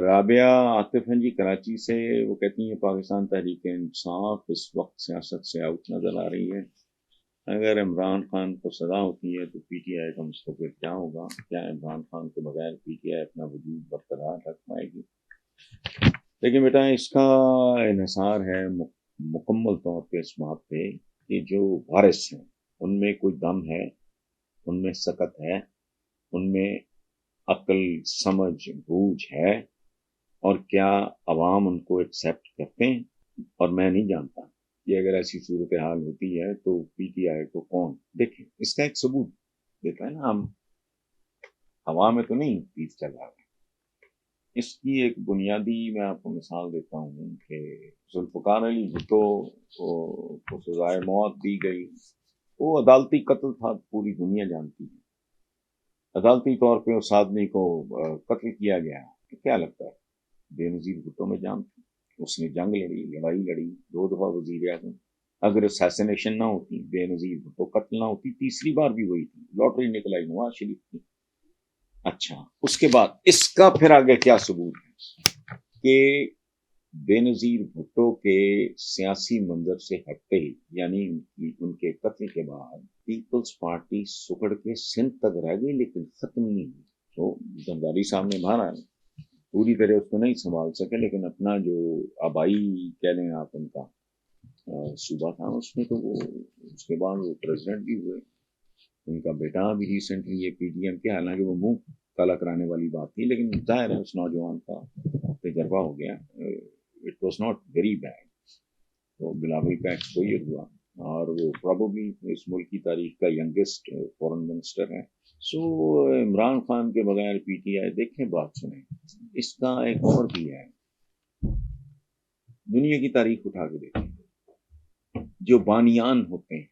رابعہ عاطف ہیں جی کراچی سے، وہ کہتی ہیں پاکستان تحریک انصاف اس وقت سیاست سے آؤٹ نظر آ رہی ہے۔ اگر عمران خان کو سزا ہوتی ہے تو پی ٹی آئی کا مستقبل کیا ہوگا؟ کیا عمران خان کے بغیر پی ٹی آئی اپنا وجود برقرار رکھ پائے گی؟ لیکن بیٹا اس کا انحصار ہے مکمل طور پہ اس بات پہ کہ جو وارث ہیں ان میں کوئی دم ہے، ان میں سکت ہے، ان میں عقل سمجھ بوجھ ہے، اور کیا عوام ان کو ایکسیپٹ کرتے ہیں؟ اور میں نہیں جانتا کہ اگر ایسی صورتحال ہوتی ہے تو پی ٹی آئی کو کون دیکھیں، اس کا ایک ثبوت دیتا ہے نا، ہم ہوا میں تو نہیں تیز چل رہا ہے۔ اس کی ایک بنیادی میں آپ کو مثال دیتا ہوں کہ ذوالفقار علی بھٹو کو سزائے موت دی گئی، وہ عدالتی قتل تھا، پوری دنیا جانتی ہے۔ عدالتی طور پہ اس آدمی کو قتل کیا گیا، کیا لگتا ہے بے نظیر بھٹو میں جان تھی؟ اس نے جنگ لڑی، لڑائی لڑی، 2 دفعہ وزیر اعظم۔ اگر اسیسنیشن نہ ہوتی، بے نظیر بھٹو قتل نہ ہوتی، تیسری بار بھی وہی تھی، لاٹری نکل آئی نواز شریف کی۔ اچھا، اس کے بعد اس کا پھر آگے کیا ثبوت ہے کہ بے نظیر بھٹو کے سیاسی منظر سے ہٹتے ہی، یعنی ان کے قتل کے بعد پیپلز پارٹی سکڑ کے سندھ تک رہ گئی لیکن ختم نہیں ہوئی۔ تو زرداری صاحب نے مارا، پوری طرح اس کو نہیں سنبھال سکے، لیکن اپنا جو آبائی کہہ لیں آپ ان کا صوبہ تھا، اس میں تو وہ اس کے بعد وہ پریزیڈنٹ بھی ہوئے۔ ان کا بیٹا بھی ریسنٹلی یہ پی ٹی ایم کے، حالانکہ وہ منہ کالا کرانے والی بات تھی، لیکن ظاہر ہے اس نوجوان کا تجربہ ہو گیا۔ It was not very bad. تو بلاول کا ایکسپوئر ہوا، اور وہ پرابلی اس ملک کی تاریخ کا ینگسٹ فورن منسٹر ہے۔ سو عمران خان کے بغیر پی ٹی آئی، دیکھیں بات سنیں، اس کا ایک اور بھی ہے، دنیا کی تاریخ اٹھا کے دیکھیں، جو بانیان ہوتے ہیں،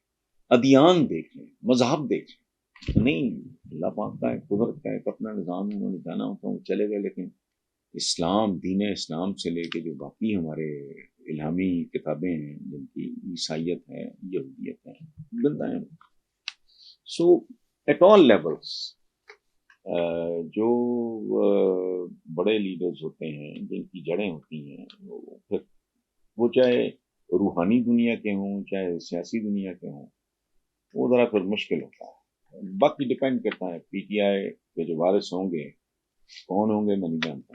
ادیان دیکھ لیں، مذہب دیکھ لیں، نہیں، اللہ پاک کا ایک قدرت کا ایک اپنا نظام انہوں نے جانا ہوتا وہ چلے گئے، لیکن اسلام، دین اسلام سے لے کے جو باقی ہمارے الہامی کتابیں ہیں، جن کی عیسائیت ہے، یہودیت ہے، بنتا ہے۔ سو ایٹ آل لیولس جو بڑے لیڈرز ہوتے ہیں، جن کی جڑیں ہوتی ہیں، وہ چاہے روحانی دنیا کے ہوں چاہے سیاسی دنیا کے ہوں، وہ ذرا پھر مشکل ہوتا ہے۔ باقی ڈیپینڈ کرتا ہے پی ٹی آئی کے جو وارث ہوں گے کون ہوں گے، میں نہیں جانتا،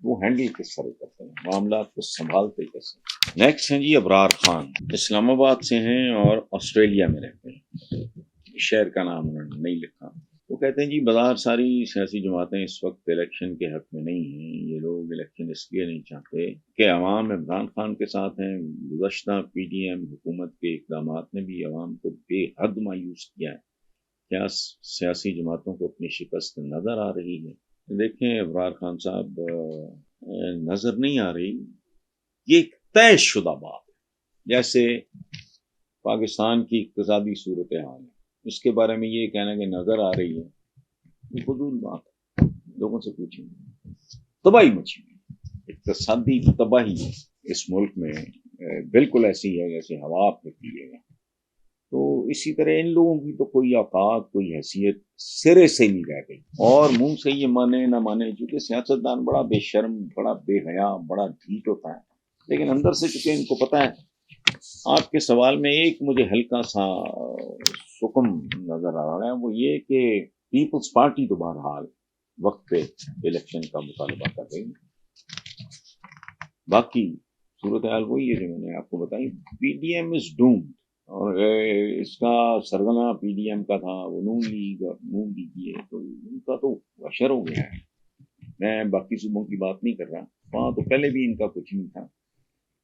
وہ ہینڈل کس طرح کرتے ہیں، معاملات کو سنبھالتے کیسے۔ نیکسٹ ہیں جی ابرار خان، اسلام آباد سے ہیں اور آسٹریلیا میں رہتے ہیں، شہر کا نام انہوں نے نہیں لکھا۔ وہ کہتے ہیں جی بازار ساری سیاسی جماعتیں اس وقت الیکشن کے حق میں نہیں ہیں، یہ لوگ الیکشن اس لیے نہیں چاہتے کہ عوام عمران خان کے ساتھ ہیں۔ گزشتہ پی ڈی ایم حکومت کے اقدامات نے بھی عوام کو بے حد مایوس کیا ہے۔ کیا سیاسی جماعتوں کو اپنی شکست نظر آ رہی ہے؟ دیکھیں ابرار خان صاحب، نظر نہیں آ رہی، یہ ایک طے شدہ بات ہے۔ جیسے پاکستان کی اقتصادی صورتحال ہے، اس کے بارے میں یہ کہنا کہ نظر آ رہی ہے، یہ فضول بات ہے۔ لوگوں سے پوچھیں، تباہی مچی ہے، اقتصادی تباہی اس ملک میں بالکل ایسی ہے جیسے ہوا پھرتی ہے۔ تو اسی طرح ان لوگوں کی تو کوئی اوقات، کوئی حیثیت سرے سے نہیں رہ گئی، اور منہ سے یہ مانے نہ مانے، چونکہ سیاستدان بڑا بے شرم، بڑا بے حیا، بڑا ڈھیٹ ہوتا ہے، لیکن اندر سے چونکہ ان کو پتہ ہے۔ آپ کے سوال میں ایک مجھے ہلکا سا سکم نظر آ رہا ہے، وہ یہ کہ پیپلز پارٹی تو بہرحال وقت پہ الیکشن کا مطالبہ کر رہی ہے، باقی صورتحال وہی ہے جو میں نے آپ کو بتائی۔ پی ڈی ایم از ڈومڈ، اور اس کا سرغنہ پی ڈی ایم کا تھا وہ نون لیگ، اور نون لیگ ہے تو ان کا تو اشر ہو گیا ہے۔ میں باقی صوبوں کی بات نہیں کر رہا، وہاں تو پہلے بھی ان کا کچھ نہیں تھا۔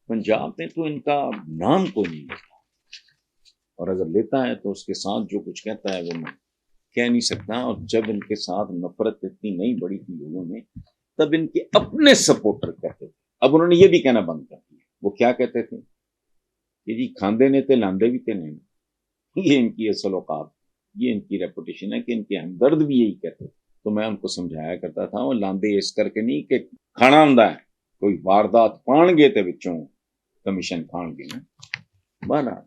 پنجاب میں تو ان کا نام کوئی نہیں لیتا، اور اگر لیتا ہے تو اس کے ساتھ جو کچھ کہتا ہے وہ میں کہہ نہیں سکتا۔ اور جب ان کے ساتھ نفرت اتنی نہیں بڑی تھی لوگوں میں، تب ان کے اپنے سپورٹر کہتے تھے، اب انہوں نے یہ بھی کہنا بند کر دیا۔ وہ کیا کہتے تھے کہ جی کھاندے نے تے لاندے بھی تے نہیں۔ یہ ان کی اصل اوقات، یہ ان کی ریپوٹیشن ہے کہ ان کے ہمدرد بھی یہی کہتے تھے۔ تو میں ان کو سمجھایا کرتا تھا، وہ لاندے اس کر کے نہیں کہ کھانا ہوں ہے، کوئی واردات پان گے تے بچوں کمیشن کھان گے نا، بہرحال